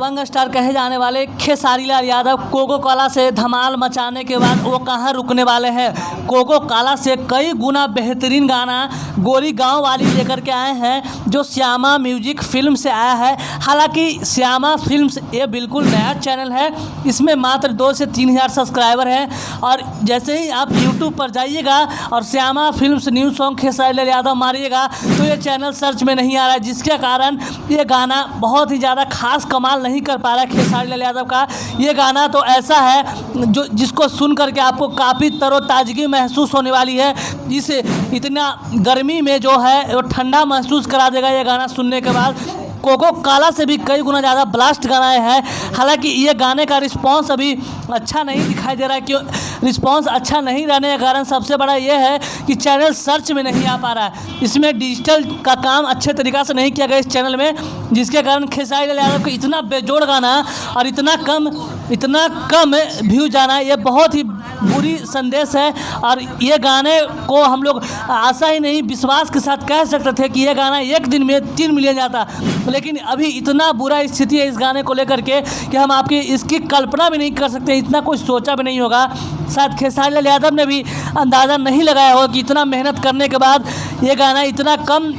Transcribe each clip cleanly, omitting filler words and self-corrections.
दबंग star कहे जाने वाले खेसारी लाल यादव कोको कोला से धमाल मचाने के बाद वो कहाँ रुकने वाले हैं। कोको कोला से कई गुना बेहतरीन गाना गोरी गांव वाली लेकर के आए हैं जो श्यामा म्यूजिक फिल्म से आया है। हालांकि श्यामा फिल्म्स ये बिल्कुल नया चैनल है, इसमें मात्र 2 से 3 हज़ार सब्सक्राइबर हैं। और जैसे ही आप यूट्यूब पर जाइएगा और Shyama films new song Khesari Lal Yadav मारिएगा तो ये चैनल सर्च में नहीं आ रहा है, जिसके कारण ये गाना बहुत ही ज़्यादा खास कमाल नहीं कर पा रहा है खेसारी लाल यादव का। ये गाना तो ऐसा है जो जिसको सुन करके आपको काफ़ी तरोताज़गी महसूस होने वाली है, जिसे इतना गर्मी में जो है वो ठंडा महसूस करा देगा ये गाना सुनने के बाद। कोको कोला से भी कई गुना ज़्यादा ब्लास्ट गाने हैं। हालांकि ये गाने का रिस्पांस अभी अच्छा नहीं दिखाई दे रहा है। क्यों रिस्पांस अच्छा नहीं रहने का कारण सबसे बड़ा ये है कि चैनल सर्च में नहीं आ पा रहा है। इसमें डिजिटल का काम अच्छे तरीक़ा से नहीं किया गया इस चैनल में, जिसके कारण खेसारी लाल यादव को इतना बेजोड़ गाना और इतना कम व्यू जाना ये बहुत ही बुरी संदेश है। और ये गाने को हम लोग आशा ही नहीं विश्वास के साथ कह सकते थे कि ये गाना एक दिन में 3 मिलियन जाता, लेकिन अभी इतना बुरा स्थिति है इस गाने को लेकर के कि हम आपकी इसकी कल्पना भी नहीं कर सकते, इतना कोई सोचा भी नहीं होगा। शायद खेसारी लाल यादव ने भी अंदाज़ा नहीं लगाया होगा कि इतना मेहनत करने के बाद ये गाना इतना कम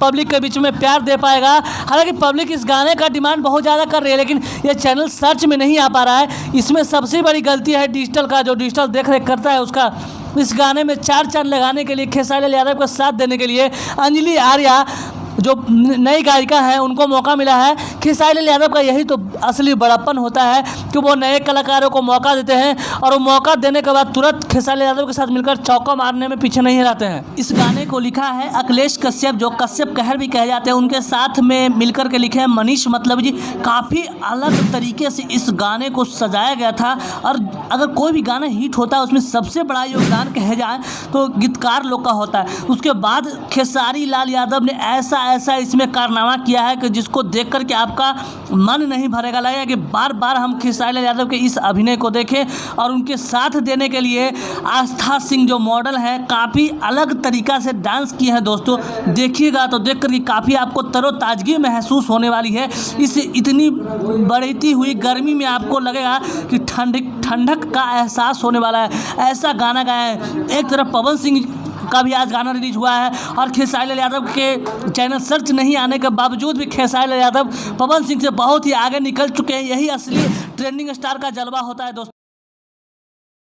पब्लिक के बीच में प्यार दे पाएगा। हालांकि पब्लिक इस गाने का डिमांड बहुत ज़्यादा कर रही है, लेकिन ये चैनल सर्च में नहीं आ पा रहा है। इसमें सबसे बड़ी गलती है डिजिटल का, जो डिजिटल देख रेख करता है उसका। इस गाने में 4 चांद लगाने के लिए खेसारी लाल यादव को साथ देने के लिए अंजलि आर्या जो नई गायिका है उनको मौका मिला है। खेसारी लाल यादव का यही तो असली बड़प्पन होता है कि वो नए कलाकारों को मौका देते हैं और वो मौका देने के बाद तुरंत खेसारी लाल यादव के साथ मिलकर चौका मारने में पीछे नहीं रहते हैं। इस गाने को लिखा है अखिलेश कश्यप, जो कश्यप कहर भी कहे जाते हैं, उनके साथ में मिलकर के लिखे हैं मनीष मतलब जी। काफ़ी अलग तरीके से इस गाने को सजाया गया था। और अगर कोई भी गाना हिट होता है उसमें सबसे बड़ा योगदान कहे जाए तो गीतकार लोग का होता है। उसके बाद खेसारी लाल यादव ने ऐसा इसमें कारनामा किया है कि जिसको देख करके आपका मन नहीं भरेगा, लगेगा कि बार बार हम खेसारी लाल यादव के इस अभिनय को देखें। और उनके साथ देने के लिए आस्था सिंह जो मॉडल है काफ़ी अलग तरीक़ा से डांस किए हैं। दोस्तों देखिएगा तो देख करके काफ़ी आपको तरोताज़गी महसूस होने वाली है। इस इतनी बढ़ती हुई गर्मी में आपको लगेगा कि ठंडक का एहसास होने वाला है। ऐसा गाना गाया है। एक तरफ पवन सिंह का भी आज गाना रिलीज हुआ है और खेसारी लाल यादव के चैनल सर्च नहीं आने के बावजूद भी खेसारी लाल यादव पवन सिंह से बहुत ही आगे निकल चुके हैं। यही असली ट्रेंडिंग स्टार का जलवा होता है दोस्तों।